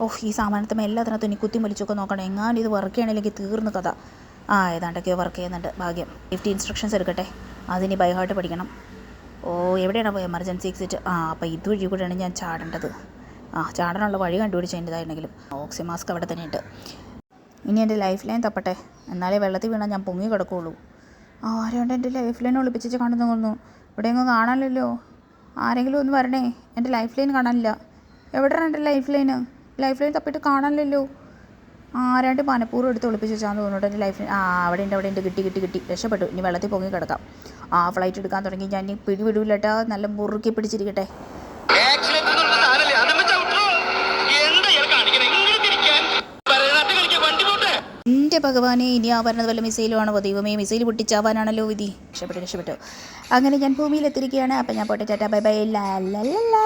ഓഹ് ഈ സാമാനത്തും എല്ലാത്തിനകത്തും ഇനി കുത്തി വലിച്ചൊക്കെ നോക്കണം. എങ്ങാനും ഇത് വർക്ക് ചെയ്യണമെങ്കിൽ തീർന്നു കഥ. ഏതാണ്ടൊക്കെയോ വർക്ക് ചെയ്യുന്നുണ്ട്. ഭാഗ്യം. 50 ഇൻസ്ട്രക്ഷൻസ് എടുക്കട്ടെ. അതിനി ബൈ ഹാർട്ട് പഠിക്കണം. ഓ എവിടെയാണ് പോയി എമർജൻസി എക്സിറ്റ്? അപ്പോൾ ഇതുവഴി കൂടെയാണ് ഞാൻ ചാടേണ്ടത്. ചാടാനുള്ള വഴി കണ്ടുപിടിച്ചതിൻ്റെതായിരുന്നെങ്കിലും. ഓക്സിജൻ മാസ്ക് അവിടെ തന്നെ ഉണ്ട്. ഇനി എൻ്റെ ലൈഫ് ലൈൻ തപ്പട്ടെ, എന്നാലേ വെള്ളത്തിൽ വീണാൽ ഞാൻ പൊങ്ങി കിടക്കുകയുള്ളൂ. ആരാണ്ട് എൻ്റെ ലൈഫ് ലൈൻ ഒളിപ്പിച്ച് കാണുന്നു തോന്നുന്നു. ഇവിടെയൊന്നും കാണാനില്ലല്ലോ. ആരെങ്കിലും ഒന്ന് വരണേ, എൻ്റെ ലൈഫ് ലൈൻ കാണാനില്ല. എവിടെയാണ് എൻ്റെ ലൈഫ് ലൈൻ? ലൈഫ് ലൈൻ തപ്പിയിട്ട് കാണാനില്ലല്ലോ. ആരാണ്ട് മനഃപൂർവ്വം എടുത്ത് ഒളിപ്പിച്ച് വെച്ചാന്ന് തോന്നുന്നുണ്ട് എൻ്റെ ലൈഫ് ലൈൻ. അവിടെ ഉണ്ട്. കിട്ടി രക്ഷപ്പെട്ടു. ഇനി വെള്ളത്തിൽ പൊങ്ങി കിടക്കാം. ഫ്ലൈറ്റ് എടുക്കാൻ തുടങ്ങി ഞാൻ. ഇനി പിടിവിടൂലട്ടാ, നല്ല മുറുക്കി പിടിച്ചിരിക്കട്ടെ. എൻ്റെ ഭഗവാനെ, ഇനി പറഞ്ഞത് വല്ല മിസൈലുമാണോ? ദൈവമേ, മിസൈൽ പൊട്ടിച്ചാവാനാണല്ലോ വിധി. രക്ഷപ്പെട്ടു. അങ്ങനെ ഞാൻ ഭൂമിയിലെത്തിരിക്കുകയാണ്. അപ്പം ഞാൻ പോട്ടെ, ടാറ്റാ ബൈ ബൈ. ലാ.